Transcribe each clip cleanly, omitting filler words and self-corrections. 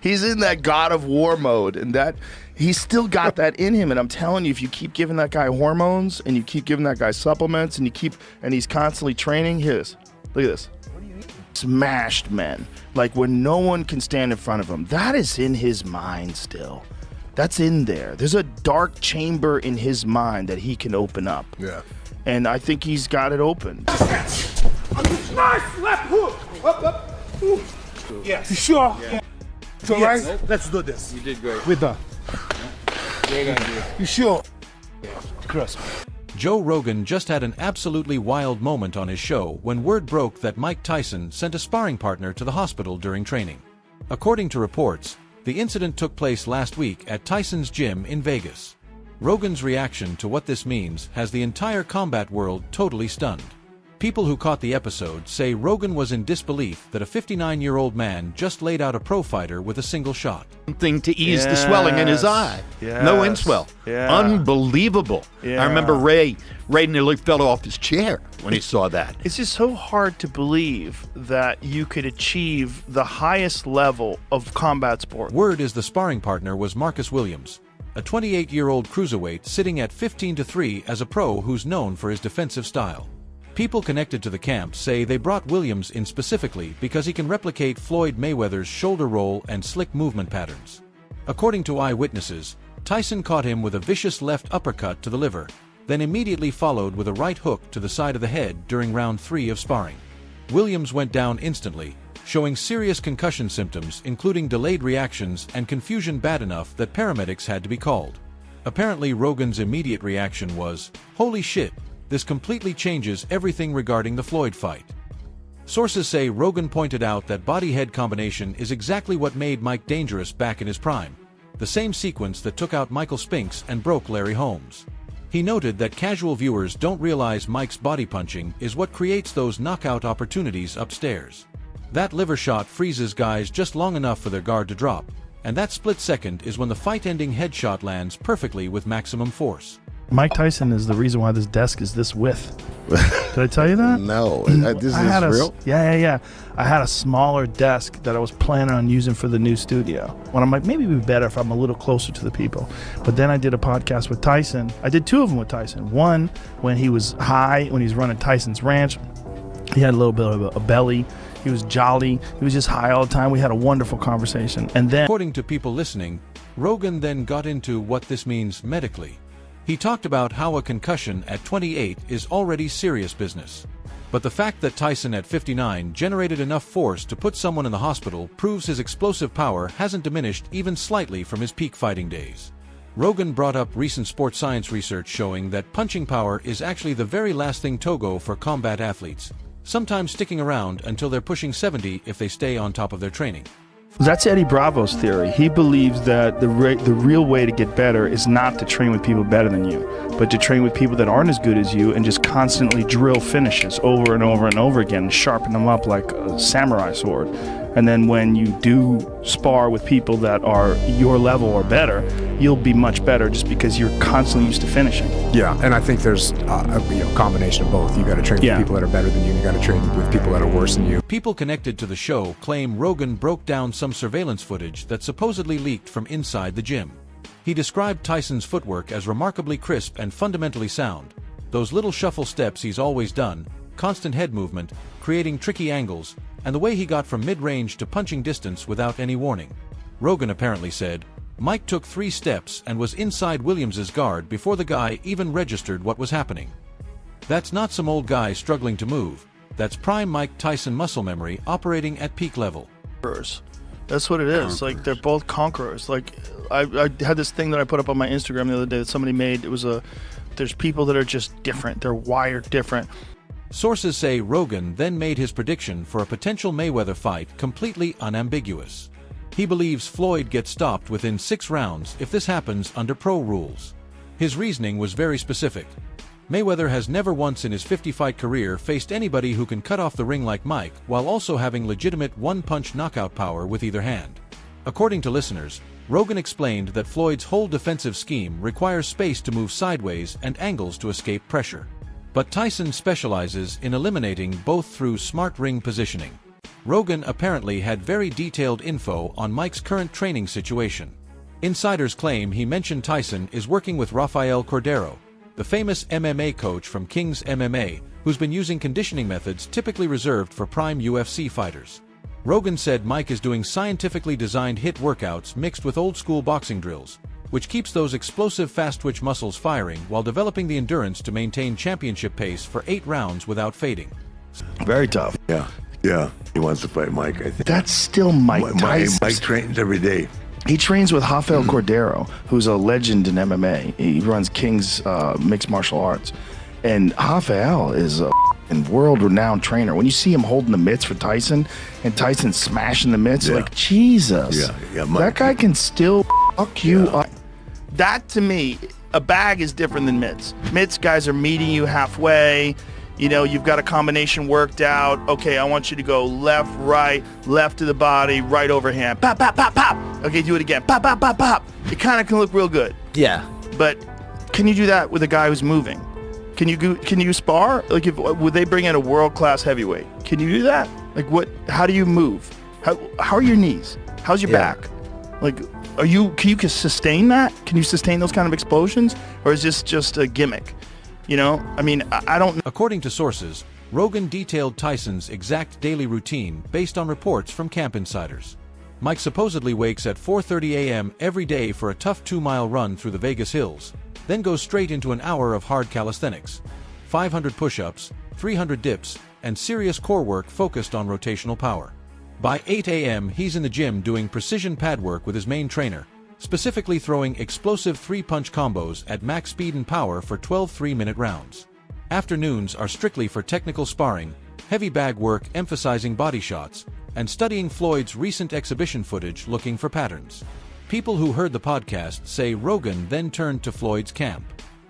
He's in that God of War mode, and that he's still got that in him. And I'm telling you, if you keep giving that guy hormones and you keep giving that guy supplements and he's constantly training, look at this. Smashed men, like when no one can stand in front of him. That is in his mind still. That's in there. There's a dark chamber in his mind that he can open up. Yeah. And I think he's got it open. Nice left hook. Up. Ooh. Yes. You sure? Yeah. It's all right? Nope. Let's do this. You did great. We're done. Great idea. You sure? Yeah. Crisp. Joe Rogan just had an absolutely wild moment on his show when word broke that Mike Tyson sent a sparring partner to the hospital during training. According to reports, the incident took place last week at Tyson's gym in Vegas. Rogan's reaction to what this means has the entire combat world totally stunned. People who caught the episode say Rogan was in disbelief that a 59-year-old man just laid out a pro fighter with a single shot. Something to ease the swelling in his eye. Yes. No inswell. Yeah. Unbelievable. Yeah. I remember Ray nearly fell off his chair when he saw that. It's just so hard to believe that you could achieve the highest level of combat sport. Word is the sparring partner was Marcus Williams, a 28-year-old cruiserweight sitting at 15-3 as a pro who's known for his defensive style. People connected to the camp say they brought Williams in specifically because he can replicate Floyd Mayweather's shoulder roll and slick movement patterns. According to eyewitnesses, Tyson caught him with a vicious left uppercut to the liver, then immediately followed with a right hook to the side of the head during round 3 of sparring. Williams went down instantly, showing serious concussion symptoms including delayed reactions and confusion bad enough that paramedics had to be called. Apparently Rogan's immediate reaction was, "Holy shit, this completely changes everything regarding the Floyd fight." Sources say Rogan pointed out that body-head combination is exactly what made Mike dangerous back in his prime, the same sequence that took out Michael Spinks and broke Larry Holmes. He noted that casual viewers don't realize Mike's body punching is what creates those knockout opportunities upstairs. That liver shot freezes guys just long enough for their guard to drop, and that split second is when the fight-ending headshot lands perfectly with maximum force. Mike Tyson is the reason why this desk is this width. Did I tell you that? No. This is real? Yeah. I had a smaller desk that I was planning on using for the new studio. When I'm like, maybe it'd be better if I'm a little closer to the people. But then I did a podcast with Tyson. I did 2 of them with Tyson. One, when he was high, when he was running Tyson's Ranch. He had a little bit of a belly. He was jolly. He was just high all the time. We had a wonderful conversation. And then, according to people listening, Rogan then got into what this means medically. He talked about how a concussion at 28 is already serious business. But the fact that Tyson at 59 generated enough force to put someone in the hospital proves his explosive power hasn't diminished even slightly from his peak fighting days. Rogan brought up recent sports science research showing that punching power is actually the very last thing to go for combat athletes, sometimes sticking around until they're pushing 70 if they stay on top of their training. that's Eddie Bravo's theory. He believes that the real way to get better is not to train with people better than you, but to train with people that aren't as good as you and just constantly drill finishes over and over and over again and sharpen them up like a samurai sword. And then when you do spar with people that are your level or better, you'll be much better just because you're constantly used to finishing. Yeah, and I think there's a combination of both. You got to train with people that are better than you, and you got to train with people that are worse than you. People connected to the show claim Rogan broke down some surveillance footage that supposedly leaked from inside the gym. He described Tyson's footwork as remarkably crisp and fundamentally sound. Those little shuffle steps he's always done, constant head movement, creating tricky angles, and the way he got from mid-range to punching distance without any warning. Rogan apparently said, Mike took 3 steps and was inside Williams's guard before the guy even registered what was happening. That's not some old guy struggling to move. That's prime Mike Tyson muscle memory operating at peak level. That's what it is. Like, they're both conquerors. Like, I had this thing that I put up on my Instagram the other day that somebody made. It was there's people that are just different. They're wired different. Sources say Rogan then made his prediction for a potential Mayweather fight completely unambiguous. He believes Floyd gets stopped within 6 rounds if this happens under pro rules. His reasoning was very specific. Mayweather has never once in his 50-fight career faced anybody who can cut off the ring like Mike while also having legitimate one-punch knockout power with either hand. According to listeners, Rogan explained that Floyd's whole defensive scheme requires space to move sideways and angles to escape pressure. But Tyson specializes in eliminating both through smart ring positioning. Rogan apparently had very detailed info on Mike's current training situation. Insiders claim he mentioned Tyson is working with Rafael Cordero, the famous MMA coach from King's MMA, who's been using conditioning methods typically reserved for prime UFC fighters. Rogan said Mike is doing scientifically designed HIIT workouts mixed with old-school boxing drills, which keeps those explosive fast-twitch muscles firing while developing the endurance to maintain championship pace for 8 rounds without fading. Very tough. Yeah. He wants to fight Mike, I think. That's still Mike Tyson. Mike trains every day. He trains with Rafael Cordero, who's a legend in MMA. He runs King's Mixed Martial Arts. And Rafael is a world-renowned trainer. When you see him holding the mitts for Tyson, and Tyson smashing the mitts, like, Jesus. Yeah, that guy can still fuck you up. That, to me, a bag is different than mitts. Mitts, guys are meeting you halfway. You know, you've got a combination worked out. Okay, I want you to go left, right, left to the body, right overhand. Pop, pop, pop, pop. Okay, do it again. Pop, pop, pop, pop. It kind of can look real good. Yeah. But can you do that with a guy who's moving? Can you spar? Like, would they bring in a world-class heavyweight? Can you do that? Like, what? How do you move? How are your knees? How's your back? Like, can you sustain that? Can you sustain those kind of explosions? Or is this just a gimmick? You know, I mean, I don't know. According to sources, Rogan detailed Tyson's exact daily routine based on reports from camp insiders. Mike supposedly wakes at 4:30 a.m. every day for a tough 2-mile run through the Vegas hills, then goes straight into an hour of hard calisthenics, 500 push-ups, 300 dips, and serious core work focused on rotational power. By 8 a.m., he's in the gym doing precision pad work with his main trainer, specifically throwing explosive 3-punch combos at max speed and power for 12 3-minute rounds. Afternoons are strictly for technical sparring, heavy bag work emphasizing body shots, and studying Floyd's recent exhibition footage looking for patterns. People who heard the podcast say Rogan then turned to Floyd's camp.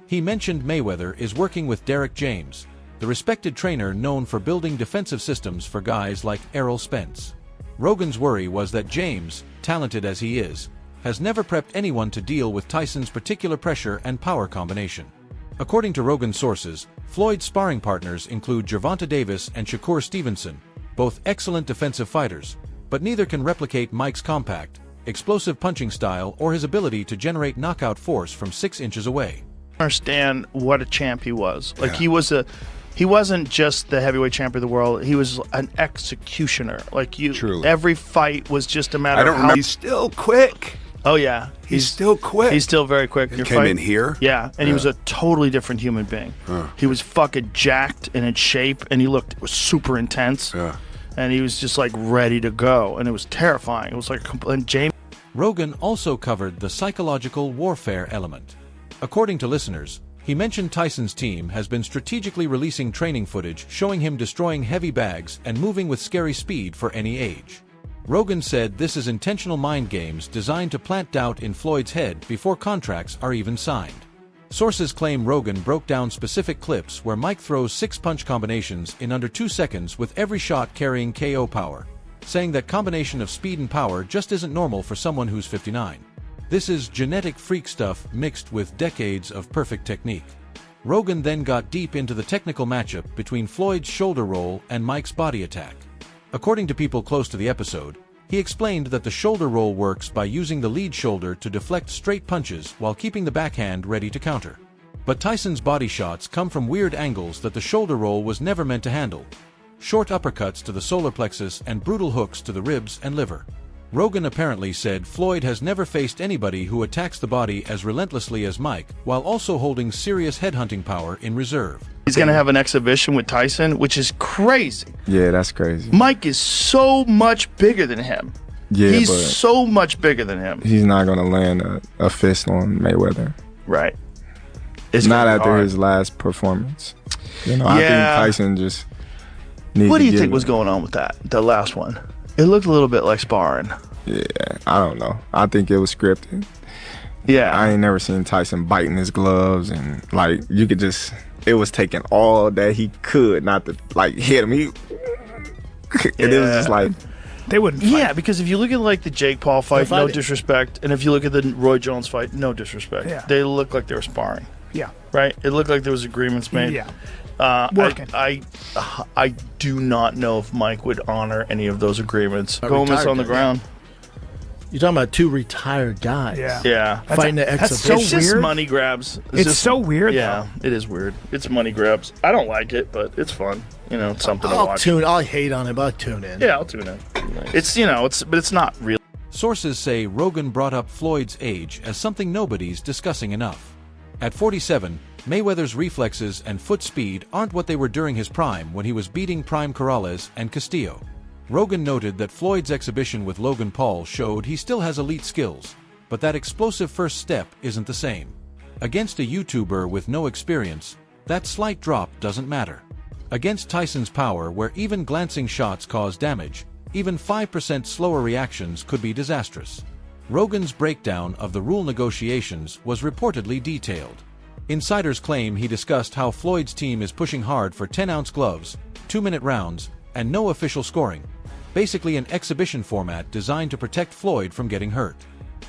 He mentioned Mayweather is working with Derek James, the respected trainer known for building defensive systems for guys like Errol Spence. Rogan's worry was that James, talented as he is, has never prepped anyone to deal with Tyson's particular pressure and power combination. According to Rogan sources, Floyd's sparring partners include Gervonta Davis and Shakur Stevenson, both excellent defensive fighters, but neither can replicate Mike's compact, explosive punching style or his ability to generate knockout force from 6 inches away. Understand what a champ he was. Like, he wasn't just the heavyweight champion of the world. He was an executioner. Like, Truly. Every fight was just a matter I don't of how. remember. He's still quick. Oh yeah, He's still quick. He's still very quick. He came in here? Yeah, and he was a totally different human being. He was fucking jacked and in shape, and it was super intense. And he was just like ready to go, and it was terrifying. It was like and James. Rogan also covered the psychological warfare element. According to listeners, he mentioned Tyson's team has been strategically releasing training footage showing him destroying heavy bags and moving with scary speed for any age. Rogan said this is intentional mind games designed to plant doubt in Floyd's head before contracts are even signed. Sources claim Rogan broke down specific clips where Mike throws 6-punch combinations in under 2 seconds with every shot carrying KO power, saying that combination of speed and power just isn't normal for someone who's 59. This is genetic freak stuff mixed with decades of perfect technique. Rogan then got deep into the technical matchup between Floyd's shoulder roll and Mike's body attack. According to people close to the episode, he explained that the shoulder roll works by using the lead shoulder to deflect straight punches while keeping the backhand ready to counter. But Tyson's body shots come from weird angles that the shoulder roll was never meant to handle. Short uppercuts to the solar plexus and brutal hooks to the ribs and liver. Rogan apparently said Floyd has never faced anybody who attacks the body as relentlessly as Mike, while also holding serious headhunting power in reserve. He's going to have an exhibition with Tyson, which is crazy. Yeah, that's crazy. Mike is so much bigger than him. Yeah, he's but so much bigger than him. he's not going to land a fist on Mayweather. Right. It's not after his last performance. You know, I think Tyson just needs What do to you get think was going on with that, the last one? It looked a little bit like sparring. Yeah, I don't know. I think it was scripted. Yeah. I ain't never seen Tyson biting his gloves, and like you could just, it was taking all that he could not to like hit him. And it was just like, They wouldn't fight. Yeah, because if you look at like the Jake Paul fight, no disrespect, and if you look at the Roy Jones fight, no disrespect. Yeah. They look like they were sparring. Yeah. Right? It looked like there was agreements made. Yeah. Working. I do not know if Mike would honor any of those agreements. Gomez on the ground. You're talking about two retired guys. Yeah. Fighting the That's exhibition. so weird. It's just money grabs. It's so weird. Yeah, it is weird. It's money grabs. I don't like it, but it's fun. You know, it's something to watch. I'll hate on it, but I'll tune in. Yeah, I'll tune in. It's but it's not real. Sources say Rogan brought up Floyd's age as something nobody's discussing enough. At 47, Mayweather's reflexes and foot speed aren't what they were during his prime when he was beating Prime Corrales and Castillo. Rogan noted that Floyd's exhibition with Logan Paul showed he still has elite skills, but that explosive first step isn't the same. Against a YouTuber with no experience, that slight drop doesn't matter. Against Tyson's power, where even glancing shots cause damage, even 5% slower reactions could be disastrous. Rogan's breakdown of the rule negotiations was reportedly detailed. Insiders claim he discussed how Floyd's team is pushing hard for 10-ounce gloves, 2-minute rounds, and no official scoring. Basically an exhibition format designed to protect Floyd from getting hurt.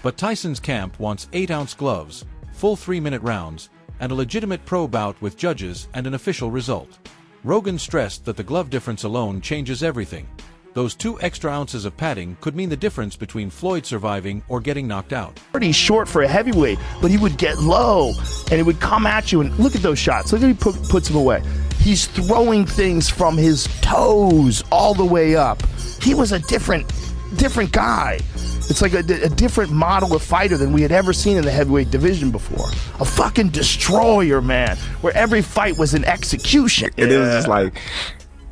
But Tyson's camp wants 8-ounce gloves, full 3-minute rounds, and a legitimate pro bout with judges and an official result. Rogan stressed that the glove difference alone changes everything. Those 2 extra ounces of padding could mean the difference between Floyd surviving or getting knocked out. Pretty short for a heavyweight, but he would get low, and he would come at you, and look at those shots. Look at how he puts him away. He's throwing things from his toes all the way up. He was a different guy. It's like a different model of fighter than we had ever seen in the heavyweight division before. A fucking destroyer, man, where every fight was an execution. It is just like,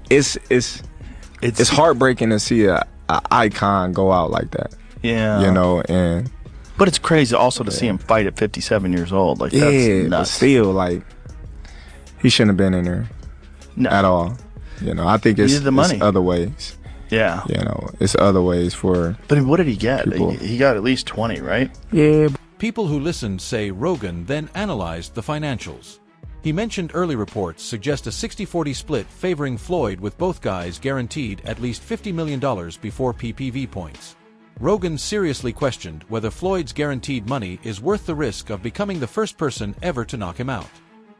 it's heartbreaking to see a icon go out like that. Yeah. You know, but it's crazy also to see him fight at 57 years old. Like, that's nuts. But still, like, he shouldn't have been in there at all. You know, I think it's other ways. Yeah. You know, it's other ways for. But what did he get? People. He got at least 20, right? Yeah. People who listened say Rogan then analyzed the financials. He mentioned early reports suggest a 60-40 split favoring Floyd, with both guys guaranteed at least $50 million before PPV points. Rogan seriously questioned whether Floyd's guaranteed money is worth the risk of becoming the first person ever to knock him out.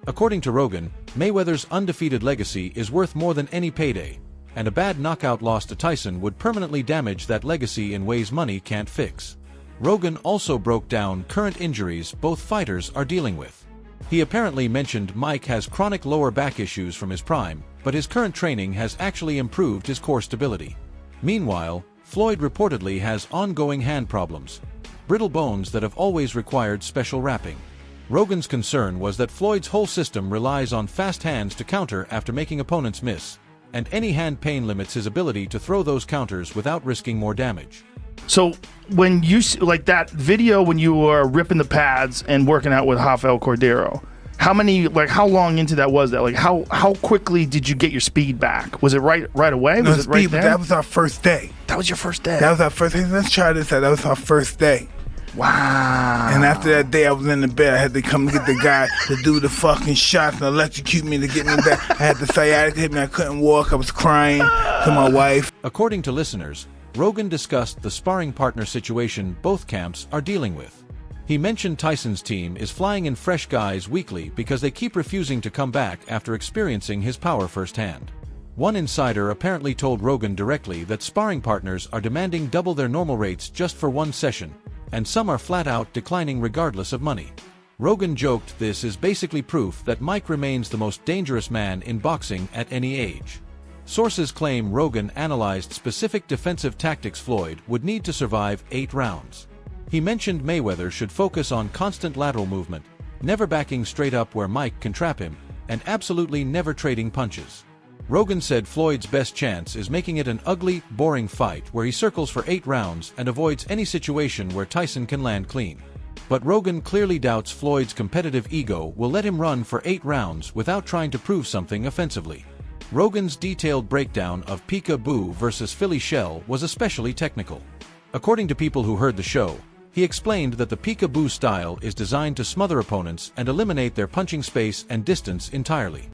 According to Rogan, Mayweather's undefeated legacy is worth more than any payday, and a bad knockout loss to Tyson would permanently damage that legacy in ways money can't fix. Rogan also broke down current injuries both fighters are dealing with. He apparently mentioned Mike has chronic lower back issues from his prime, but his current training has actually improved his core stability. Meanwhile, Floyd reportedly has ongoing hand problems, brittle bones that have always required special wrapping. Rogan's concern was that Floyd's whole system relies on fast hands to counter after making opponents miss, and any hand pain limits his ability to throw those counters without risking more damage. So when you like that video when you were ripping the pads and working out with Rafael Cordeiro, how long into that was that? Like how quickly did you get your speed back? Was it right away? No, Was it right there? That was our first day. That was your first day. That was our first day. Let's try this out. That was our first day. Wow. And after that day, I was in the bed. I had to come get the guy to do the fucking shots and electrocute me to get me back. I had the sciatica hit me. I couldn't walk. I was crying to my wife. According to listeners, Rogan discussed the sparring partner situation both camps are dealing with. He mentioned Tyson's team is flying in fresh guys weekly because they keep refusing to come back after experiencing his power firsthand. One insider apparently told Rogan directly that sparring partners are demanding double their normal rates just for one session, and some are flat out declining regardless of money. Rogan joked this is basically proof that Mike remains the most dangerous man in boxing at any age. Sources claim Rogan analyzed specific defensive tactics Floyd would need to survive 8 rounds. He mentioned Mayweather should focus on constant lateral movement, never backing straight up where Mike can trap him, and absolutely never trading punches. Rogan said Floyd's best chance is making it an ugly, boring fight where he circles for 8 rounds and avoids any situation where Tyson can land clean. But Rogan clearly doubts Floyd's competitive ego will let him run for 8 rounds without trying to prove something offensively. Rogan's detailed breakdown of Peek-a-Boo versus Philly Shell was especially technical. According to people who heard the show, he explained that the Peek-a-Boo style is designed to smother opponents and eliminate their punching space and distance entirely.